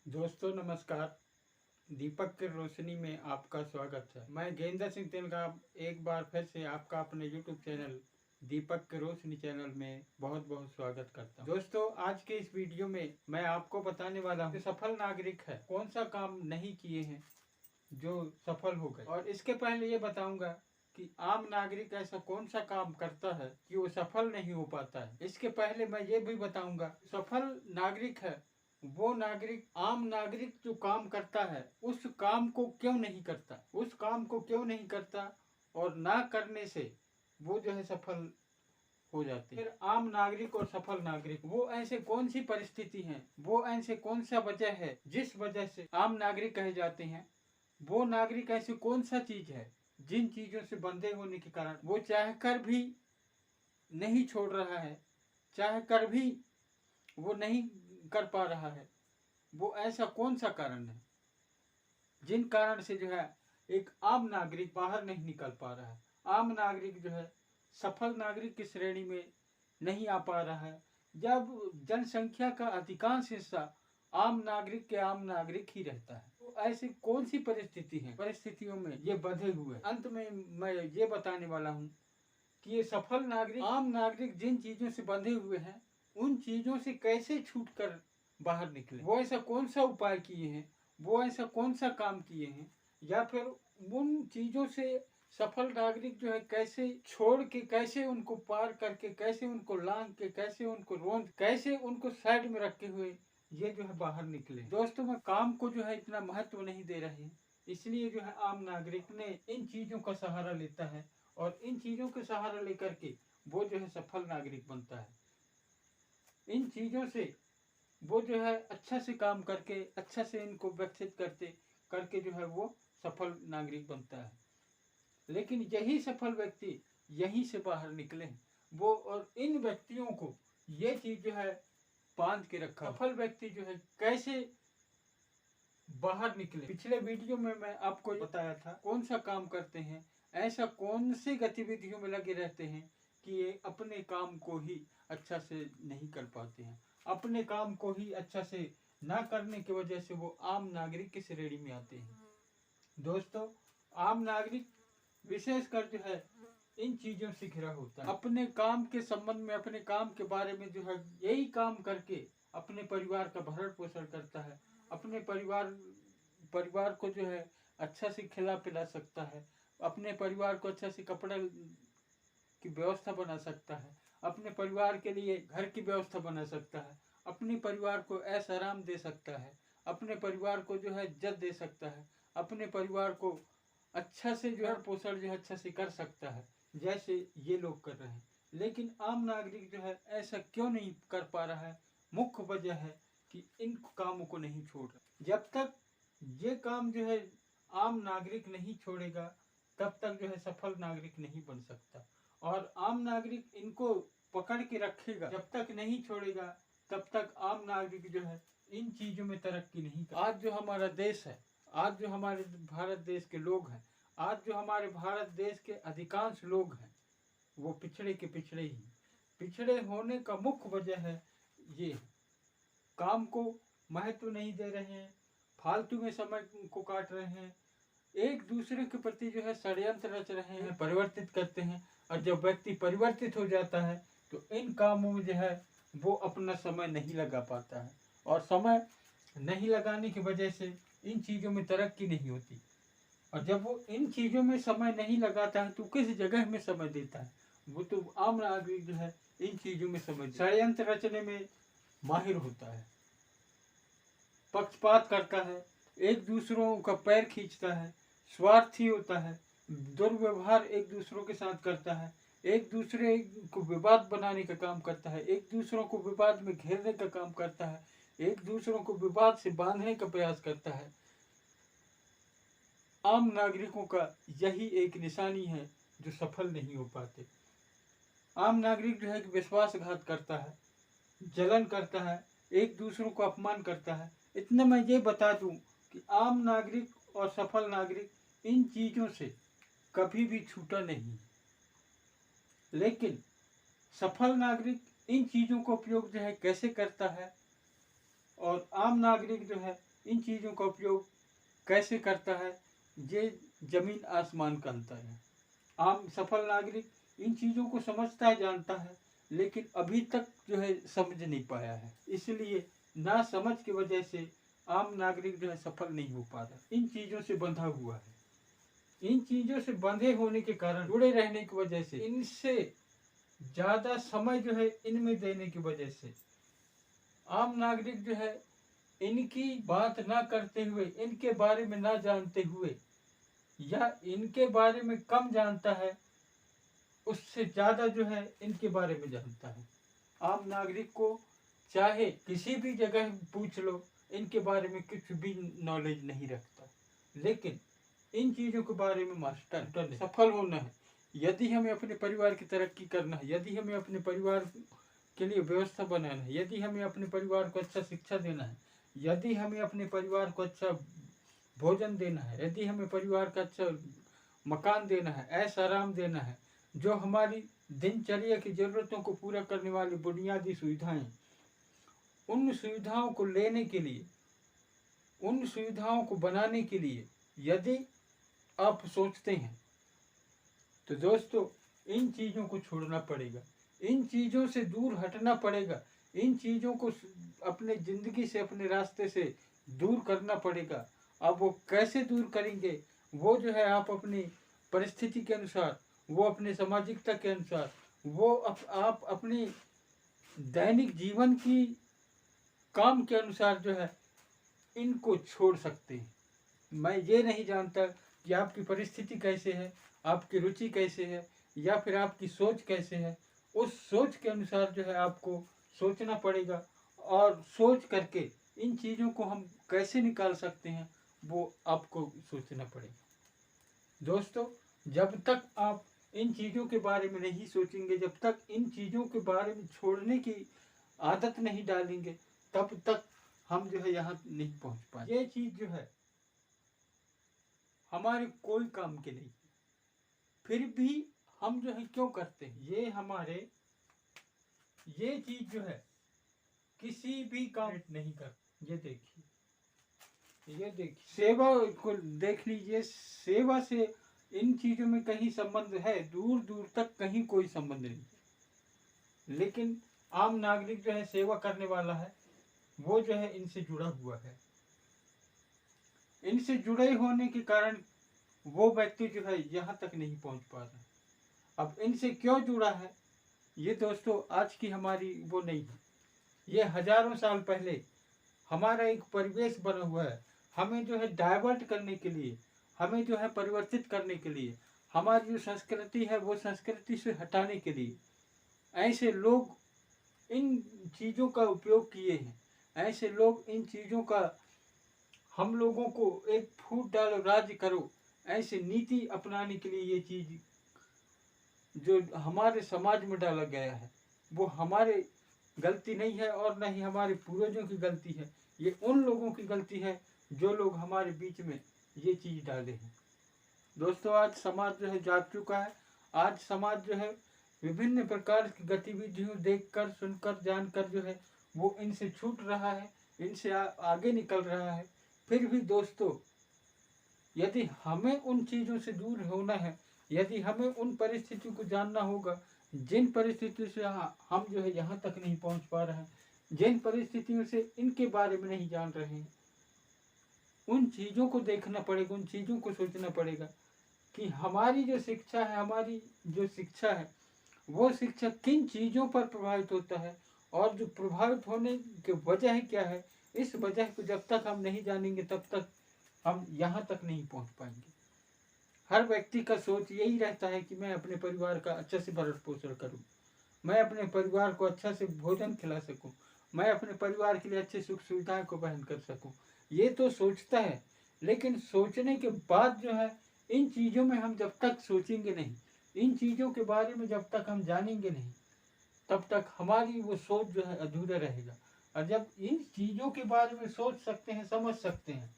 दोस्तों नमस्कार। दीपक की रोशनी में आपका स्वागत है। मैं गेंदा सिंह तिनका एक बार फिर से आपका अपने यूट्यूब चैनल दीपक की रोशनी चैनल में बहुत बहुत स्वागत करता हूं। दोस्तों आज के इस वीडियो में मैं आपको बताने वाला हूं कि सफल नागरिक है कौन सा काम नहीं किए हैं जो सफल हो गए, और इसके पहले ये बताऊंगा कि आम नागरिक ऐसा कौन सा काम करता है कि वो सफल नहीं हो पाता है। इसके पहले मैं ये भी बताऊंगा सफल नागरिक है वो नागरिक आम नागरिक जो काम करता है उस काम को क्यों नहीं करता, उस काम को क्यों नहीं करता और ना करने से वो जो है सफल हो जाते हैं। फिर आम नागरिक और सफल नागरिक वो ऐसे कौन सी परिस्थिति है, वो ऐसे कौन सा वजह है जिस वजह से आम नागरिक कहे जाते हैं। वो नागरिक ऐसी कौन सा चीज है जिन चीजों से बंधे होने के कारण वो चाहकर भी नहीं छोड़ रहा है, चाहकर भी वो नहीं कर पा रहा है। वो ऐसा कौन सा कारण है जिन कारण से जो है एक आम नागरिक बाहर नहीं निकल पा रहा है, आम नागरिक जो है सफल नागरिक की श्रेणी में नहीं आ पा रहा है, जब जनसंख्या का अधिकांश हिस्सा आम नागरिक ही रहता है। तो ऐसी कौन सी परिस्थिति है, परिस्थितियों में ये बंधे हुए। अंत में मैं ये बताने वाला हूँ कि ये सफल नागरिक आम नागरिक जिन चीजों से बंधे हुए हैं उन चीजों से कैसे छूटकर बाहर निकले। वो ऐसा कौन सा उपाय किए हैं, वो ऐसा कौन सा काम किए हैं, या फिर उन चीजों से सफल नागरिक जो है कैसे छोड़ के, कैसे उनको पार करके, कैसे उनको लांग के, कैसे उनको रोंद, कैसे उनको साइड में रखे हुए ये जो है बाहर निकले। दोस्तों में काम को जो है इतना महत्व नहीं दे रहे हैं, इसलिए जो है आम नागरिक ने इन चीजों का सहारा लेता है और इन चीजों का सहारा लेकर के वो जो है सफल नागरिक बनता है। इन चीजों से वो जो है अच्छा से काम करके, अच्छा से इनको विकसित करते करके जो है वो सफल नागरिक बनता है। लेकिन यही सफल व्यक्ति यहीं से बाहर निकले वो, और इन व्यक्तियों को ये चीज जो है बांध के रखा। सफल व्यक्ति जो है कैसे बाहर निकले, पिछले वीडियो में मैं आपको बताया था कौन सा काम करते हैं, ऐसा कौन सी गतिविधियों में लगे रहते हैं कि ये अपने काम को ही अच्छा से नहीं कर पाते हैं, अपने काम को ही अच्छा से ना करने की वजह से वो आम नागरिक की श्रेणी में आते हैं। दोस्तों आम नागरिक विशेषकर जो है इन चीजों से घिरा होता है। अपने काम के संबंध में, अपने काम के बारे में जो है यही काम करके अपने परिवार का भरण पोषण करता है, अपने परिवार को जो है अच्छा से खिला पिला सकता है, अपने परिवार को अच्छा से कपड़ा की व्यवस्था बना सकता है, अपने परिवार के लिए घर की व्यवस्था बना सकता है, अपने परिवार को ऐश आराम दे सकता है, अपने परिवार को जो है इज्जत दे सकता है, अपने परिवार को अच्छा से जो है पोषण जो है अच्छा से कर सकता है जैसे ये लोग कर रहे हैं। लेकिन आम नागरिक जो है ऐसा क्यों नहीं कर पा रहा है, मुख्य वजह है कि इन कामों को नहीं छोड़ रहा। जब तक ये काम जो है आम नागरिक नहीं छोड़ेगा तब तक जो है सफल नागरिक नहीं बन सकता, और आम नागरिक इनको पकड़ के रखेगा, जब तक नहीं छोड़ेगा तब तक आम नागरिक जो है इन चीजों में तरक्की नहीं कर। आज जो हमारा देश है, आज जो हमारे भारत देश के लोग हैं, आज जो हमारे भारत देश के अधिकांश लोग हैं वो पिछड़े के पिछड़े ही। पिछड़े होने का मुख्य वजह है ये काम को महत्व नहीं दे रहे हैं, फालतू में समय को काट रहे हैं, एक दूसरे के प्रति जो है षड्यंत्र रच रहे हैं, परिवर्तित करते हैं, और जब व्यक्ति परिवर्तित हो जाता है तो इन कामों में जो है वो अपना समय नहीं लगा पाता है, और समय नहीं लगाने की वजह से इन चीज़ों में तरक्की नहीं होती। और जब वो इन चीज़ों में समय नहीं लगाता है तो किस जगह में समय देता है, वो तो आम नागरिक जो है इन चीज़ों में समय षड्यंत्र रचने में माहिर होता है, पक्षपात करता है, एक दूसरों का पैर खींचता है, स्वार्थी होता है, दुर्व्यवहार एक दूसरों के साथ करता है, एक दूसरे को विवाद बनाने का काम करता है, एक दूसरों को विवाद में घेरने का काम करता है, एक दूसरों को विवाद से बांधने का प्रयास करता है। आम नागरिकों का यही एक निशानी है जो सफल नहीं हो पाते। आम नागरिक जो है कि विश्वासघात करता है, जलन करता है, एक दूसरों को अपमान करता है। इतना मैं ये बता दूं कि आम नागरिक और सफल नागरिक इन चीज़ों से कभी भी छूटा नहीं, लेकिन सफल नागरिक इन चीज़ों का उपयोग जो है कैसे करता है और आम नागरिक जो है इन चीज़ों का उपयोग कैसे करता है, ये जमीन आसमान का अंतर है। आम सफल नागरिक इन चीज़ों को समझता है, जानता है, लेकिन अभी तक जो है समझ नहीं पाया है। इसलिए ना समझ की वजह से आम नागरिक जो है सफल नहीं हो पा रहा, इन चीज़ों से बंधा हुआ है। इन चीज़ों से बंधे होने के कारण, जुड़े रहने की वजह से, इनसे ज़्यादा समय जो है इनमें देने की वजह से आम नागरिक जो है इनकी बात ना करते हुए, इनके बारे में ना जानते हुए, या इनके बारे में कम जानता है, उससे ज़्यादा जो है इनके बारे में जानता है। आम नागरिक को चाहे किसी भी जगह पूछ लो, इनके बारे में कुछ भी नॉलेज नहीं रखता। लेकिन इन चीज़ों के बारे में मास्टर सफल होना है, यदि हमें अपने परिवार की तरक्की करना है, यदि हमें अपने परिवार के लिए व्यवस्था बनाना है, यदि हमें अपने परिवार को अच्छा शिक्षा देना है, यदि हमें अपने परिवार को अच्छा भोजन देना है, यदि हमें परिवार का अच्छा मकान देना है, ऐसा आराम देना है, जो हमारी दिनचर्या की ज़रूरतों को पूरा करने वाली बुनियादी सुविधाएं, उन सुविधाओं को लेने के लिए, उन सुविधाओं को बनाने के लिए यदि आप सोचते हैं, तो दोस्तों इन चीज़ों को छोड़ना पड़ेगा, इन चीज़ों से दूर हटना पड़ेगा, इन चीज़ों को अपने ज़िंदगी से, अपने रास्ते से दूर करना पड़ेगा। अब वो कैसे दूर करेंगे, वो जो है आप अपनी परिस्थिति के अनुसार, वो अपने सामाजिकता के अनुसार, वो आप अपनी दैनिक जीवन की काम के अनुसार जो है इनको छोड़ सकते हैं। मैं ये नहीं जानता कि आपकी परिस्थिति कैसे है, आपकी रुचि कैसे है, या फिर आपकी सोच कैसे है। उस सोच के अनुसार जो है आपको सोचना पड़ेगा, और सोच करके इन चीज़ों को हम कैसे निकाल सकते हैं वो आपको सोचना पड़ेगा। दोस्तों, जब तक आप इन चीज़ों के बारे में नहीं सोचेंगे, जब तक इन चीज़ों के बारे में छोड़ने की आदत नहीं डालेंगे, तब तक हम जो है यहाँ नहीं पहुँच पाएंगे। ये चीज़ जो है हमारे कोई काम के नहीं, फिर भी हम जो है क्यों करते हैं, ये चीज़ जो है किसी भी काम नहीं करते। ये देखिए सेवा को देख लीजिए, सेवा से इन चीज़ों में कहीं संबंध है, दूर दूर तक कहीं कोई संबंध नहीं। लेकिन आम नागरिक जो है सेवा करने वाला है, वो जो है इनसे जुड़ा हुआ है। इनसे जुड़े होने के कारण वो व्यक्ति जो है यहाँ तक नहीं पहुँच पा रहा। अब इनसे क्यों जुड़ा है, ये दोस्तों आज की हमारी वो नहीं है, ये हजारों साल पहले हमारा एक परिवेश बना हुआ है। हमें जो है डाइवर्ट करने के लिए, हमें जो है परिवर्तित करने के लिए, हमारी जो संस्कृति है वो संस्कृति से हटाने के लिए ऐसे लोग इन चीज़ों का उपयोग किए हैं। ऐसे लोग इन चीज़ों का, हम लोगों को एक फूट डालो राज्य करो, ऐसे नीति अपनाने के लिए ये चीज़ जो हमारे समाज में डाला गया है, वो हमारे गलती नहीं है और न ही हमारे पूर्वजों की गलती है। ये उन लोगों की गलती है जो लोग हमारे बीच में ये चीज़ डाले हैं। दोस्तों, आज समाज जो है जाग चुका है। आज समाज जो है विभिन्न प्रकार की गतिविधियों देखकर, सुनकर, जानकर जो है वो इनसे छूट रहा है, इनसे आगे निकल रहा है। फिर भी दोस्तों, यदि हमें उन चीज़ों से दूर होना है, यदि हमें उन परिस्थितियों को जानना होगा जिन परिस्थितियों से हम जो है यहाँ तक नहीं पहुँच पा रहे हैं, जिन परिस्थितियों से इनके बारे में नहीं जान रहे हैं, उन चीज़ों को देखना पड़ेगा, उन चीज़ों को सोचना पड़ेगा कि हमारी जो शिक्षा है, हमारी जो शिक्षा है, वो शिक्षा किन चीज़ों पर प्रभावित होता है, और जो प्रभावित होने की वजह क्या है। इस वजह को जब तक हम नहीं जानेंगे तब तक हम यहाँ तक नहीं पहुँच पाएंगे। हर व्यक्ति का सोच यही रहता है कि मैं अपने परिवार का अच्छे से भरण पोषण करूँ, मैं अपने परिवार को अच्छा से भोजन खिला सकूँ, मैं अपने परिवार के लिए अच्छी सुख सुविधाएं को वहन कर सकूँ। ये तो सोचता है, लेकिन सोचने के बाद जो है इन चीज़ों में हम जब तक सोचेंगे नहीं, इन चीज़ों के बारे में जब तक हम जानेंगे नहीं, तब तक हमारी वो सोच जो है अधूरा रहेगा। और जब इन चीज़ों के बारे में सोच सकते हैं, समझ सकते हैं,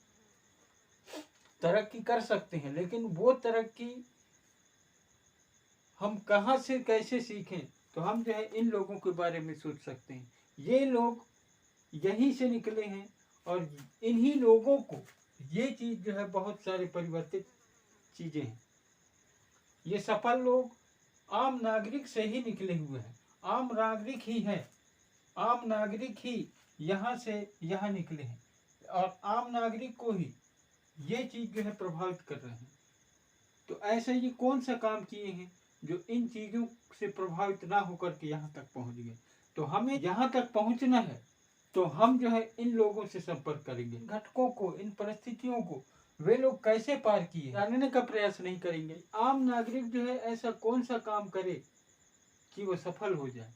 तरक्की कर सकते हैं, लेकिन वो तरक्की हम कहाँ से कैसे सीखें, तो हम जो है इन लोगों के बारे में सोच सकते हैं। ये लोग यहीं से निकले हैं और इन्हीं लोगों को ये चीज जो है बहुत सारे परिवर्तित चीजें हैं। ये सफल लोग आम नागरिक से ही निकले हुए हैं, आम नागरिक ही है, आम नागरिक ही यहाँ से यहाँ निकले हैं और आम नागरिक को ही ये चीज जो है प्रभावित कर रहे हैं। तो ऐसे ये कौन सा काम किए हैं जो इन चीजों से प्रभावित ना होकर के यहाँ तक पहुँच गए। तो हमें यहाँ तक पहुँचना है तो हम जो है इन लोगों से संपर्क करेंगे, घटकों को, इन परिस्थितियों को वे लोग कैसे पार किए जानने का प्रयास नहीं करेंगे। आम नागरिक जो है ऐसा कौन सा काम करे कि वो सफल हो जाए,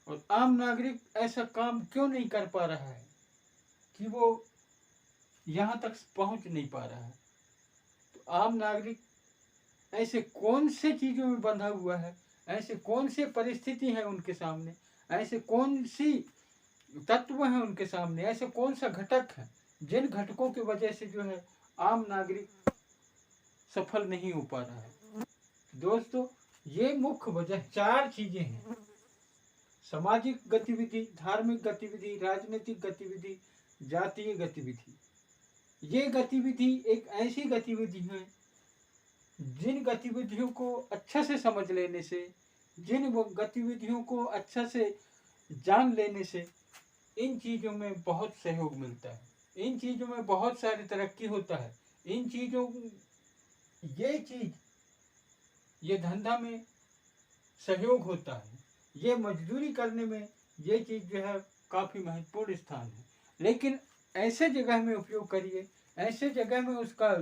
और आम नागरिक ऐसा काम क्यों नहीं कर पा रहा है कि वो यहाँ तक पहुँच नहीं पा रहा है। तो आम नागरिक ऐसे कौन से चीजों में बंधा हुआ है, ऐसे कौन से परिस्थिति है उनके सामने, ऐसे कौन सी तत्व है उनके सामने, ऐसे कौन सा घटक है जिन घटकों की वजह से जो है आम नागरिक सफल नहीं हो पा रहा है। दोस्तों, ये मुख्य वजह 4 चीजें हैं: सामाजिक गतिविधि, धार्मिक गतिविधि, राजनीतिक गतिविधि, जातीय गतिविधि। ये गतिविधि एक ऐसी गतिविधि है जिन गतिविधियों को अच्छा से समझ लेने से, जिन गतिविधियों को अच्छा से जान लेने से इन चीजों में बहुत सहयोग मिलता है, इन चीजों में बहुत सारी तरक्की होता है। इन चीजों ये चीज, ये धंधा में सहयोग होता है, ये मजदूरी करने में ये चीज जो है काफी महत्वपूर्ण स्थान है। लेकिन ऐसे जगह में उपयोग करिए, ऐसे जगह में उसका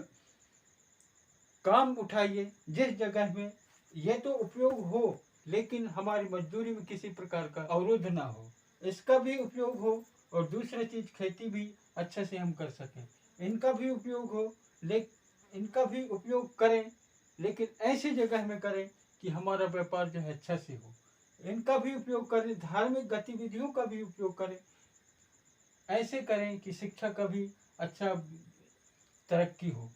काम उठाइए जिस जगह में ये तो उपयोग हो लेकिन हमारी मजदूरी में किसी प्रकार का अवरोध ना हो, इसका भी उपयोग हो और दूसरा चीज खेती भी अच्छे से हम कर सकें, इनका भी उपयोग हो, इनका भी उपयोग करें, लेकिन ऐसी जगह में करें कि हमारा व्यापार जो है अच्छा से हो। इनका भी उपयोग करें, धार्मिक गतिविधियों का भी उपयोग करें, ऐसे करें कि शिक्षा का भी अच्छा तरक्की हो।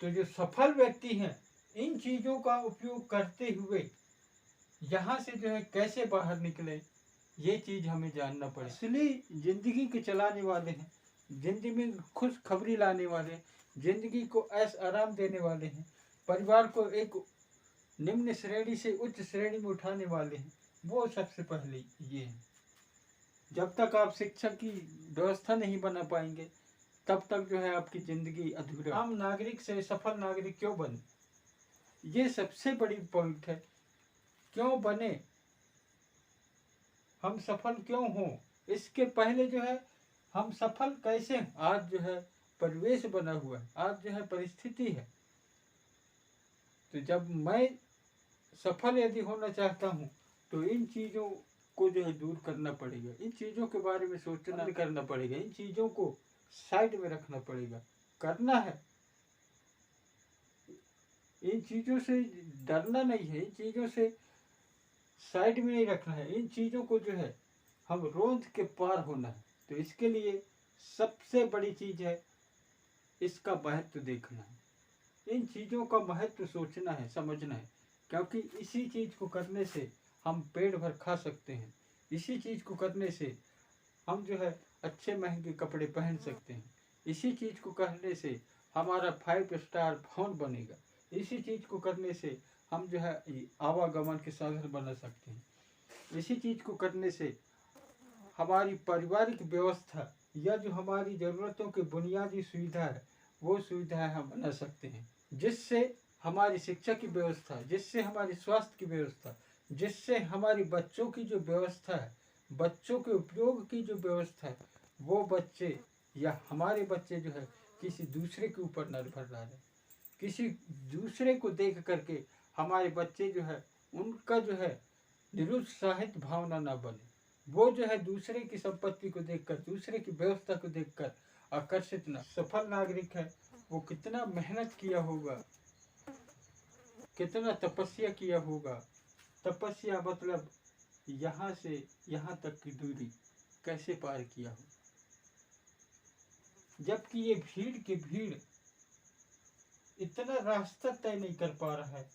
तो जो सफल व्यक्ति हैं इन चीजों का उपयोग करते हुए यहाँ से जो है कैसे बाहर निकले, ये चीज हमें जानना पड़े। इसलिए जिंदगी के चलाने वाले हैं, जिंदगी में खुश खबरी लाने वाले, जिंदगी को ऐश आराम देने वाले हैं, परिवार को एक निम्न श्रेणी से उच्च श्रेणी में उठाने वाले हैं, वो सबसे पहले ये है। जब तक आप शिक्षा की व्यवस्था नहीं बना पाएंगे तब तक जो है आपकी जिंदगी अधूरा। आम नागरिक से सफल नागरिक क्यों बने, ये सबसे बड़ी पॉइंट है। क्यों बने, हम सफल क्यों हों, इसके पहले जो है हम सफल कैसे। आज जो है परिवेश बना हुआ है, आज जो है परिस्थिति है। तो जब मैं सफल यदि होना चाहता हूँ तो इन चीजों को जो है दूर करना पड़ेगा, इन चीजों के बारे में सोचना करना पड़ेगा, इन चीजों को साइड में रखना पड़ेगा, करना है। इन चीजों से डरना नहीं है, इन चीजों से साइड में नहीं रखना है, इन चीजों को जो है हम रोज के पार होना है। तो इसके लिए सबसे बड़ी चीज है इसका महत्व देखना है, इन चीजों का महत्व सोचना है, समझना है, क्योंकि इसी चीज को करने से हम पेट भर खा सकते हैं, इसी चीज को करने से हम जो है अच्छे महंगे कपड़े पहन सकते हैं, इसी चीज को करने से हमारा 5 स्टार फोन बनेगा, इसी चीज को करने से हम जो है आवागमन के साधन बना सकते हैं, इसी चीज को करने से हमारी पारिवारिक व्यवस्था या जो हमारी जरूरतों की बुनियादी सुविधा है वो सुविधाएं हम बना सकते हैं, जिससे हमारी शिक्षा की व्यवस्था, जिससे हमारी स्वास्थ्य की व्यवस्था, जिससे हमारी बच्चों की जो व्यवस्था है, बच्चों के उपयोग की जो व्यवस्था है, वो बच्चे या हमारे बच्चे जो है किसी दूसरे के ऊपर निर्भर रह रहे, किसी दूसरे को देख करके हमारे बच्चे जो है उनका जो है निरुत्साहित भावना ना बने, वो जो है दूसरे की संपत्ति को देखकर, दूसरे की व्यवस्था को देखकर आकर्षित ना। सफल नागरिक है वो कितना मेहनत किया होगा, कितना तपस्या किया होगा। तपस्या मतलब यहाँ से यहाँ तक की दूरी कैसे पार किया हो, जबकि ये भीड़ की भीड़ इतना रास्ता तय नहीं कर पा रहा है।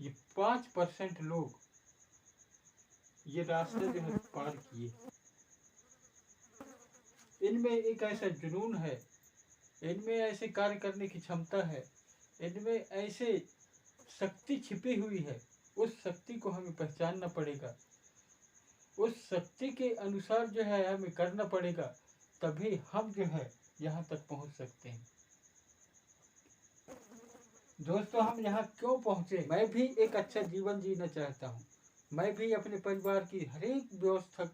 ये 5% लोग ये रास्ते जो है पार किए। इनमें एक ऐसा जुनून है, इनमें ऐसे कार्य करने की क्षमता है, इनमें ऐसे शक्ति छिपी हुई है। उस शक्ति को हमें पहचानना पड़ेगा, उस शक्ति के अनुसार जो है हमें करना पड़ेगा, तभी हम जो है यहाँ तक पहुँच सकते हैं। दोस्तों, हम यहाँ क्यों पहुँचे? मैं भी एक अच्छा जीवन जीना चाहता हूँ। मैं भी अपने परिवार की हर एक व्यवस्था,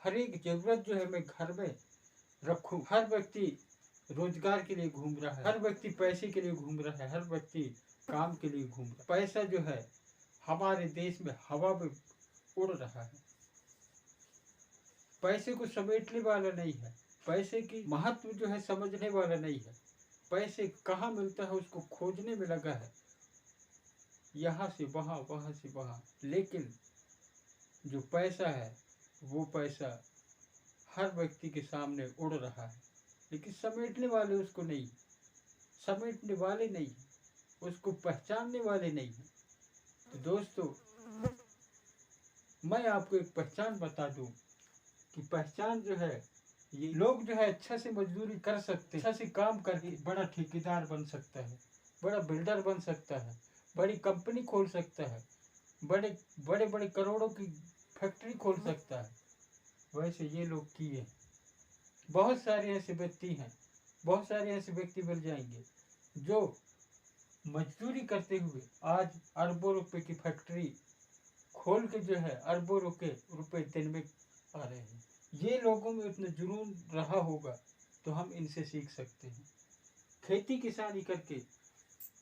हर एक जरूरत जो है मैं घर में रखूँ। हर व्यक्ति रोजगार के लिए घूम रहा है, हर व्यक्ति पैसे के लिए घूम रहा है, हर व्यक्ति काम के लिए घूम रहा है। पैसा जो है हमारे देश में हवा में उड़ रहा है। पैसे को समेटने वाला नहीं है, पैसे की महत्व जो है समझने वाला नहीं है। पैसे कहाँ मिलता है उसको खोजने में लगा है, यहाँ से वहाँ, वहाँ से वहाँ। लेकिन जो पैसा है वो पैसा हर व्यक्ति के सामने उड़ रहा है, लेकिन समेटने वाले उसको नहीं, समेटने वाले नहीं, उसको पहचानने वाले नहीं है। तो दोस्तों, मैं आपको एक पहचान बता दूं कि पहचान जो है, ये लोग जो है अच्छा से मजदूरी कर सकते हैं, अच्छा से काम करके बड़ा ठेकेदार बन सकता है, बड़ा बिल्डर बन सकता है, बड़ी कंपनी खोल सकता है, बड़े बड़े बड़े करोड़ों की फैक्ट्री खोल सकता है। वैसे ये लोग किए, बहुत सारे ऐसे व्यक्ति हैं, बहुत सारे ऐसे व्यक्ति मिल जाएंगे जो मजदूरी करते हुए आज अरबों रुपए की फैक्ट्री खोल के जो है अरबों रुपए दिन में आ रहे हैं। ये लोगों में इतना जुनून रहा होगा तो हम इनसे सीख सकते हैं। खेती किसानी करके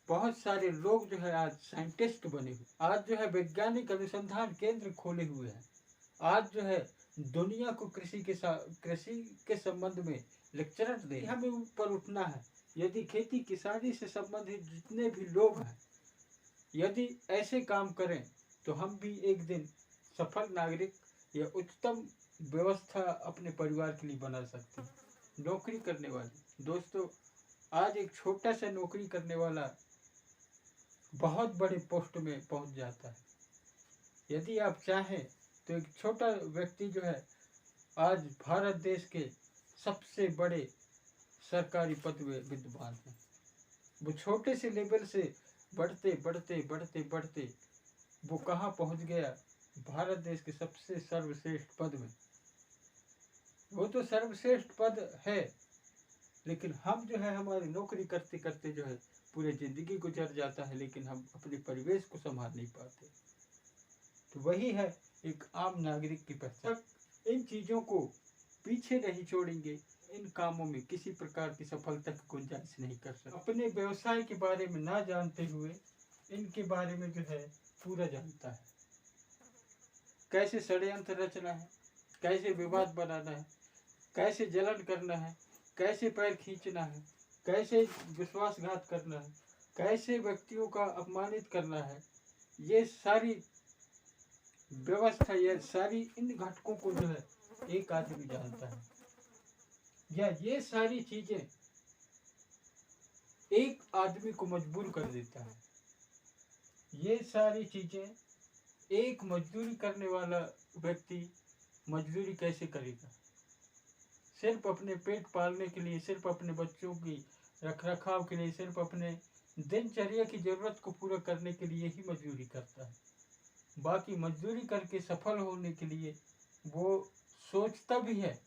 बहुत सारे लोग जो है आज साइंटिस्ट बने हुए, आज जो है वैज्ञानिक अनुसंधान केंद्र खोले हुए हैं। आज जो है दुनिया को कृषि के संबंध में लेक्चर दे। हमें ऊपर उठना है। यदि खेती किसानी से संबंधित जितने भी लोग हैं, यदि ऐसे काम करें तो हम भी एक दिन सफल नागरिक या उच्चतम व्यवस्था अपने परिवार के लिए बना सकते हैं। नौकरी करने वाले दोस्तों, आज एक छोटा सा नौकरी करने वाला बहुत बड़े पोस्ट में पहुंच जाता है। यदि आप चाहें तो एक छोटा व्यक्ति जो है आज भारत देश के सबसे बड़े सरकारी पद में विद्यमान है। वो छोटे से लेवल से बढ़ते बढ़ते बढ़ते बढ़ते वो कहाँ पहुंच गया? भारत देश के सबसे सर्वश्रेष्ठ पद में। वो तो सर्वश्रेष्ठ पद है, लेकिन हम जो है हमारी नौकरी करते करते जो है पूरी जिंदगी गुजर जाता है, लेकिन हम अपने परिवेश को संभाल नहीं पाते। तो वही है एक आम नागरिक की पहचान। इन चीज़ों को पीछे नहीं छोड़ेंगे, इन कामों में किसी प्रकार की सफलता की गुंजाइश नहीं कर सकते। अपने व्यवसाय के बारे में ना जानते हुए इनके बारे में जो है पूरा जानता है। कैसे षड्यंत्र रचना है, कैसे विवाद बनाना है, कैसे जलन करना है, कैसे पैर खींचना है, कैसे विश्वासघात करना है, कैसे व्यक्तियों का अपमानित करना है, ये सारी व्यवस्था, ये सारी इन घटकों को जो है एक आदमी जानता है। या ये सारी चीजें एक आदमी को मजबूर कर देता है। ये सारी चीजें एक मजदूरी करने वाला व्यक्ति मजदूरी कैसे करेगा? सिर्फ अपने पेट पालने के लिए, सिर्फ अपने बच्चों की रखरखाव के लिए, सिर्फ अपने दिनचर्या की जरूरत को पूरा करने के लिए ही मजदूरी करता है। बाकी मजदूरी करके सफल होने के लिए वो सोचता भी है,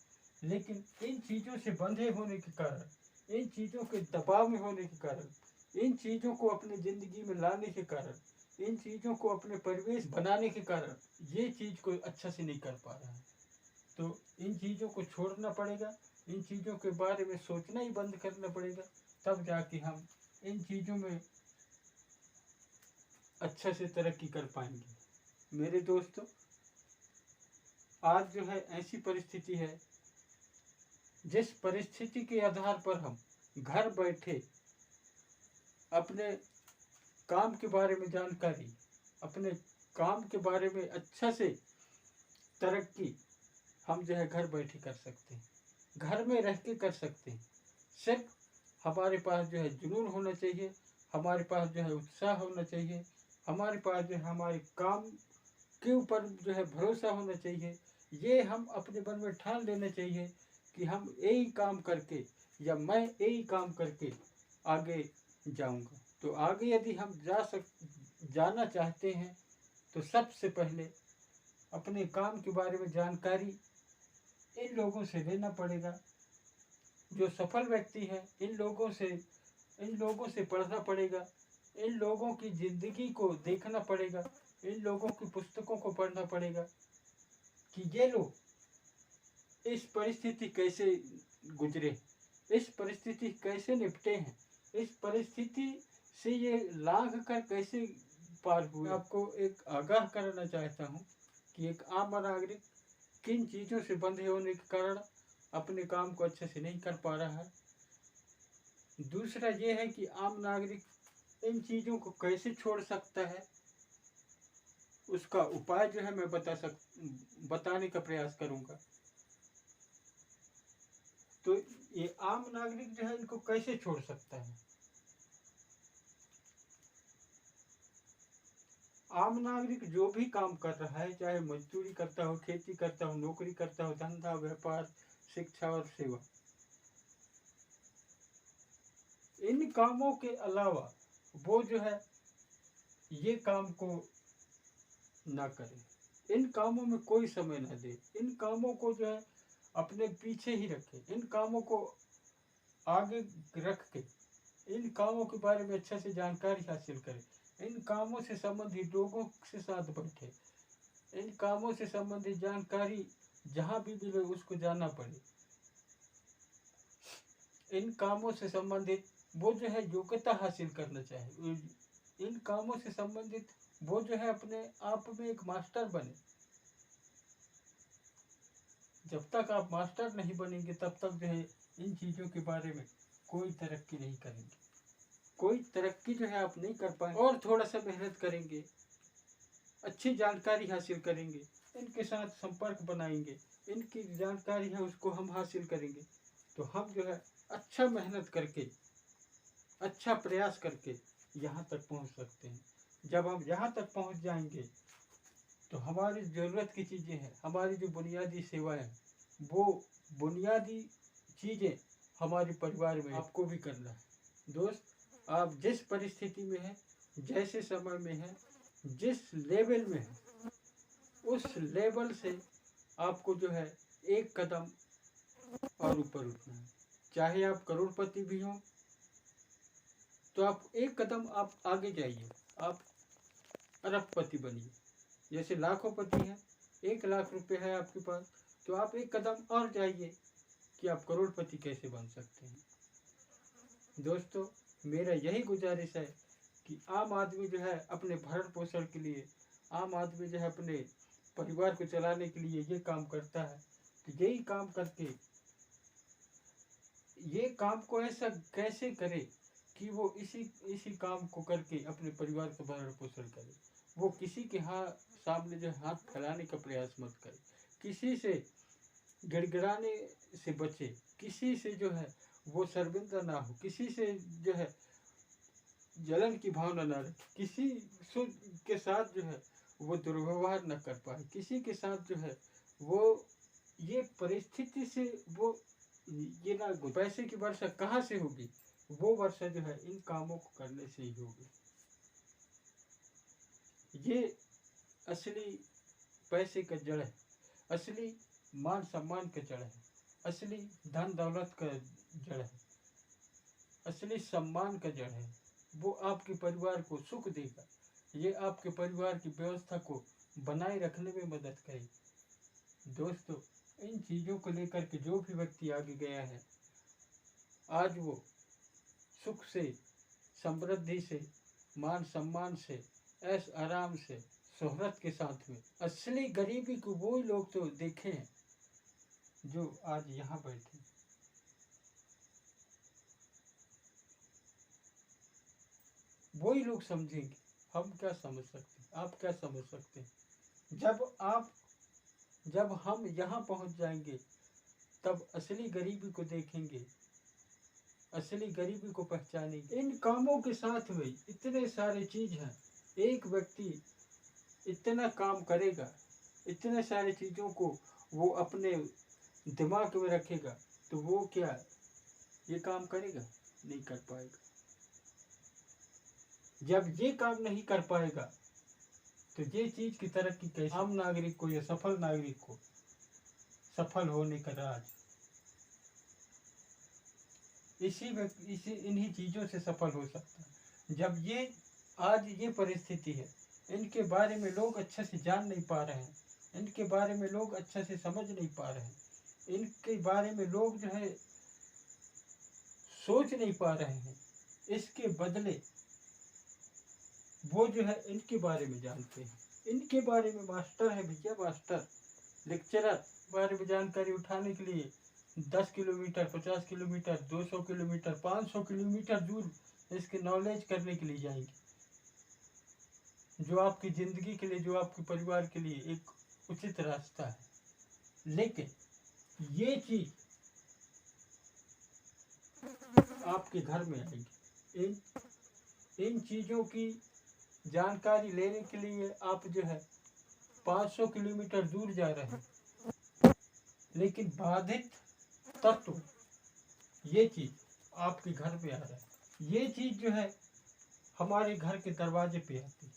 लेकिन इन चीज़ों से बंधे होने के कारण, इन चीज़ों के दबाव में होने के कारण, इन चीज़ों को अपनी ज़िंदगी में लाने के कारण, इन चीज़ों को अपने परिवेश बनाने के कारण ये चीज़ को अच्छा से नहीं कर पा रहा है। तो इन चीज़ों को छोड़ना पड़ेगा, इन चीज़ों के बारे में सोचना ही बंद करना पड़ेगा, तब जाके हम इन चीज़ों में अच्छा से तरक्की कर पाएंगे। मेरे दोस्तों, आज जो है ऐसी परिस्थिति है जिस परिस्थिति के आधार पर हम घर बैठे अपने काम के बारे में जानकारी, अपने काम के बारे में अच्छा से तरक्की हम जो है घर बैठे कर सकते हैं, घर में रह के कर सकते हैं। सिर्फ हमारे पास जो है जुनून होना चाहिए, हमारे पास जो है उत्साह होना चाहिए, हमारे पास जो है हमारे काम के ऊपर जो है भरोसा होना चाहिए। ये हम अपने मन में ठान लेना चाहिए कि हम यही काम करके या मैं यही काम करके आगे जाऊंगा। तो आगे यदि हम जाना चाहते हैं तो सबसे पहले अपने काम के बारे में जानकारी इन लोगों से लेना पड़ेगा। जो सफल व्यक्ति हैं इन लोगों से पढ़ना पड़ेगा। इन लोगों की जिंदगी को देखना पड़ेगा। इन लोगों की पुस्तकों को पढ़ना पड़ेगा कि ये लोग इस परिस्थिति कैसे गुजरे, इस परिस्थिति कैसे निपटे हैं, इस परिस्थिति से ये लांघ कर कैसे पार हुए। आपको एक आगाह करना चाहता हूँ कि एक आम नागरिक किन चीज़ों से बंधे होने के कारण अपने काम को अच्छे से नहीं कर पा रहा है। दूसरा ये है कि आम नागरिक इन चीज़ों को कैसे छोड़ सकता है, उसका उपाय जो है मैं बताने का प्रयास करूंगा। तो ये आम नागरिक जो है इनको कैसे छोड़ सकता है। आम नागरिक जो भी काम कर रहा है, चाहे मजदूरी करता हो, खेती करता हो, नौकरी करता हो, धंधा, व्यापार, शिक्षा और सेवा, इन कामों के अलावा वो जो है ये काम को ना करे, इन कामों में कोई समय ना दे, इन कामों को जो है अपने पीछे ही रखे, इन कामों को आगे रख के इन कामों के बारे में अच्छा से जानकारी हासिल करे, इन कामों से संबंधित लोगों के साथ बैठे, इन कामों से संबंधित जानकारी जहाँ भी मिले उसको जानना पड़े, इन कामों से संबंधित वो जो है योग्यता हासिल करना चाहे, इन कामों से संबंधित वो जो है अपने आप में एक मास्टर बने। जब तक आप मास्टर नहीं बनेंगे तब तक जो है इन चीज़ों के बारे में कोई तरक्की नहीं करेंगे, कोई तरक्की जो है आप नहीं कर पाएंगे। और थोड़ा सा मेहनत करेंगे, अच्छी जानकारी हासिल करेंगे, इनके साथ संपर्क बनाएंगे, इनकी जानकारी है उसको हम हासिल करेंगे, तो हम जो है अच्छा मेहनत करके, अच्छा प्रयास करके यहाँ तक पहुँच सकते हैं। जब हम यहाँ तक पहुँच जाएंगे तो हमारी ज़रूरत की चीज़ें हैं, हमारी जो बुनियादी सेवाएं हैं, वो बुनियादी चीज़ें हमारे परिवार में आपको भी करना है। दोस्त, आप जिस परिस्थिति में हैं, जैसे समय में हैं, जिस लेवल में हैं, उस लेवल से आपको जो है एक कदम और ऊपर उठना है। चाहे आप करोड़पति भी हों तो आप एक कदम आप आगे जाइए, आप अरबपति बनिए। जैसे लाखों पति हैं, 1 लाख रुपए है आपके पास, तो आप एक कदम और जाइए कि आप करोड़पति कैसे बन सकते हैं। दोस्तों, मेरा यही गुजारिश है कि आम आदमी जो है अपने भरण पोषण के लिए, आम आदमी जो है अपने परिवार को चलाने के लिए ये काम करता है, तो यही काम करके ये काम को ऐसा कैसे करे कि वो इसी काम को करके अपने परिवार का भरण पोषण करे। वो किसी के सामने जो हाथ फैलाने का प्रयास मत करे, किसी से गिड़गिड़ाने से बचे, किसी से जो है वो शर्मिंदा ना हो, किसी से जो है जलन की भावना ना रखे, किसी के साथ जो है वो दुर्व्यवहार न कर पाए, किसी के साथ जो है वो ये परिस्थिति से वो ये ना, पैसे की वर्षा कहाँ से होगी, वो वर्षा जो है इन कामों को करने से ही होगी। ये असली पैसे का जड़ है, असली मान सम्मान का जड़ है, असली धन दौलत का जड़ है, असली सम्मान का जड़ है। वो आपके परिवार को सुख देगा, ये आपके परिवार की व्यवस्था को बनाए रखने में मदद करेगी। दोस्तों, इन चीज़ों को लेकर के जो भी व्यक्ति आगे गया है, आज वो सुख से, समृद्धि से, मान सम्मान से, ऐश आराम से, शोहरत के साथ में, असली गरीबी को वो लोग तो देखे हैं जो आज यहाँ बैठे। वही लोग समझेंगे, हम क्या समझ सकते हैं, आप क्या समझ सकते हैं। जब हम यहाँ पहुँच जाएंगे तब असली गरीबी को देखेंगे, असली गरीबी को पहचानेंगे। इन कामों के साथ में इतने सारे चीज़ हैं, एक व्यक्ति इतना काम करेगा, इतने सारी चीज़ों को वो अपने दिमाग में रखेगा, तो वो क्या है, ये काम करेगा? नहीं कर पाएगा। जब ये काम नहीं कर पाएगा तो ये चीज की तरक्की कैसे? आम नागरिक को या सफल नागरिक को सफल होने का राज इसी इन्हीं चीजों से सफल हो सकता है। जब ये आज ये परिस्थिति है, इनके बारे में लोग अच्छे से जान नहीं पा रहे हैं, इनके बारे में लोग अच्छे से समझ नहीं पा रहे हैं, इनके बारे में लोग जो है सोच नहीं पा रहे हैं। इसके बदले वो जो है इनके बारे में जानते हैं, इनके बारे में मास्टर है भैया, मास्टर लेक्चरर बारे में जानकारी उठाने के लिए 10 किलोमीटर, 50 किलोमीटर, 200 किलोमीटर, 500 किलोमीटर दूर इसके नॉलेज करने के लिए जाएंगे, जो आपकी जिंदगी के लिए, जो आपके परिवार के लिए एक उचित रास्ता है। लेकिन ये चीज आपके घर में आएगी। इन चीजों की जानकारी लेने के लिए आप जो है 500 किलोमीटर दूर जा रहे हैं, लेकिन बाधित तत्व ये चीज आपके घर पे आ रहा है। ये चीज जो है हमारे घर के दरवाजे पे आती है।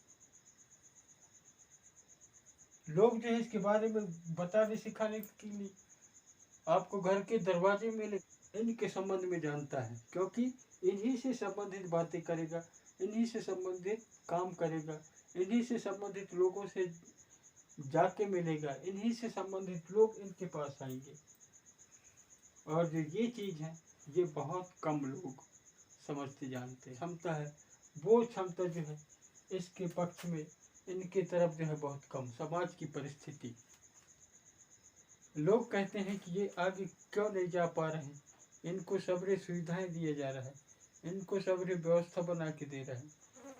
लोग जो है इसके बारे में बताने सिखाने के लिए आपको घर के दरवाजे में इनके संबंध में जानता है, क्योंकि इन्हीं से संबंधित बातें करेगा, इन्हीं से संबंधित काम करेगा, इन्हीं से संबंधित लोगों से जाके मिलेगा, इन्हीं से संबंधित लोग इनके पास आएंगे। और जो ये चीज है ये बहुत कम लोग समझते जानते क्षमता है, वो क्षमता जो है इसके पक्ष में इनके तरफ जो है बहुत कम। समाज की परिस्थिति, लोग कहते हैं कि ये आगे क्यों नहीं जा पा रहे हैं, इनको सबरे सुविधाएं दिए जा रहा है, इनको सबरे व्यवस्था बना के दे रहा है,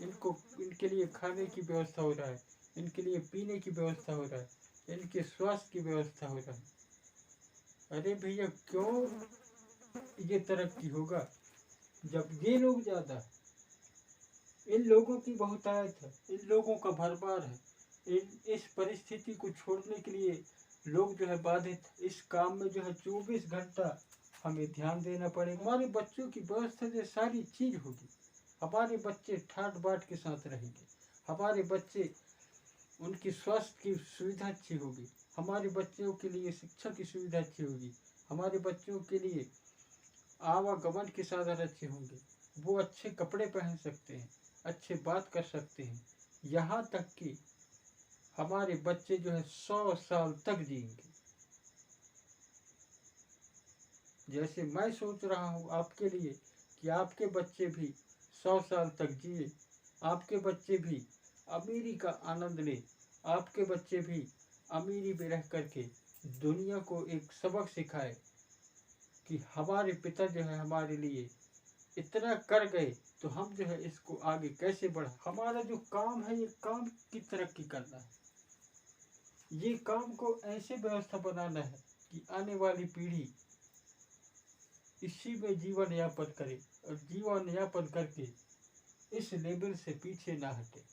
इनको इनके लिए खाने की व्यवस्था हो रहा है, इनके लिए पीने की व्यवस्था हो रहा है, इनके स्वास्थ्य की व्यवस्था हो रहा है। अरे भैया क्यों ये तरक्की होगा जब ये लोग ज्यादा, इन लोगों की बहुतायत है, इन लोगों का भरमार है। इस परिस्थिति को छोड़ने के लिए लोग जो है बाधित, इस काम में जो है 24 घंटा हमें ध्यान देना पड़ेगा। हमारे बच्चों की व्यवस्था से सारी चीज होगी, हमारे बच्चे ठाट बाट के साथ रहेंगे, हमारे बच्चे उनकी स्वास्थ्य की सुविधा अच्छी होगी, हमारे बच्चों के लिए शिक्षा की सुविधा अच्छी होगी, हमारे बच्चों के लिए आवागमन के साधन अच्छे होंगे, वो अच्छे कपड़े पहन सकते हैं, अच्छे बात कर सकते हैं, यहाँ तक कि हमारे बच्चे जो है 100 साल तक जिएंगे। जैसे मैं सोच रहा हूँ आपके लिए कि आपके बच्चे भी 100 साल तक जिए, आपके बच्चे भी अमीरी का आनंद ले, आपके बच्चे भी अमीरी में रह करके दुनिया को एक सबक सिखाए कि हमारे पिता जो है हमारे लिए इतना कर गए, तो हम जो है इसको आगे कैसे बढ़ा। हमारा जो काम है ये काम की तरक्की करना है, ये काम को ऐसे व्यवस्था बनाना है कि आने वाली पीढ़ी इसी में जीवन यापन करे, और जीवन यापन करके इस लेवल से पीछे ना हटे,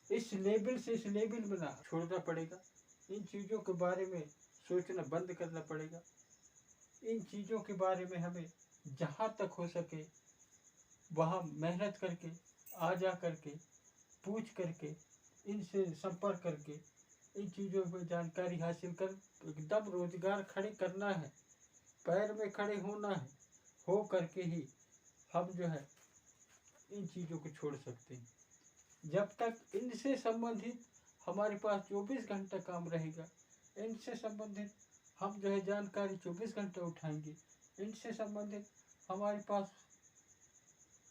इस लेवल से इस लेवल में ना छोड़ना पड़ेगा। इन चीज़ों के बारे में सोचना बंद करना पड़ेगा। इन चीज़ों के बारे में हमें जहाँ तक हो सके वहाँ मेहनत करके, आ जा करके, पूछ करके, इनसे संपर्क करके इन चीज़ों पर जानकारी हासिल कर एकदम रोजगार खड़े करना है, पैर में खड़े होना है, हो करके ही हम जो है इन चीज़ों को छोड़ सकते हैं। जब तक इनसे संबंधित हमारे पास 24 घंटा काम रहेगा, इनसे संबंधित हम जो है जानकारी 24 घंटे उठाएंगे, इनसे संबंधित हमारे पास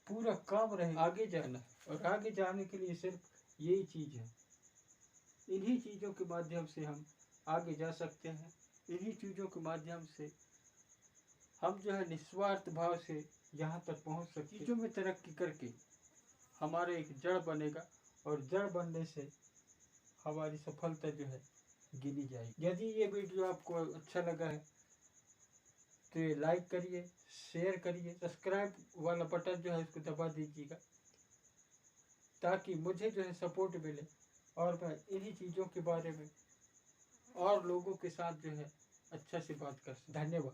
पूरा काम रहेगा। आगे जाना है और आगे जाने के लिए सिर्फ यही चीज़ है, इन्हीं चीज़ों के माध्यम से हम आगे जा सकते हैं। इन्हीं चीज़ों के माध्यम से हम जो है निस्वार्थ भाव से यहाँ तक पहुँच सकते। चीज़ों में तरक्की करके हमारा एक जड़ बनेगा, और जड़ बनने से हमारी सफलता जो है गिनी जाएगी। यदि ये वीडियो आपको अच्छा लगा है तो ये लाइक करिए, शेयर करिए, सब्सक्राइब वाला बटन जो है इसको दबा दीजिएगा, ताकि मुझे जो है सपोर्ट मिले और मैं इन्हीं चीज़ों के बारे में और लोगों के साथ जो है अच्छा से बात कर सकूं। धन्यवाद।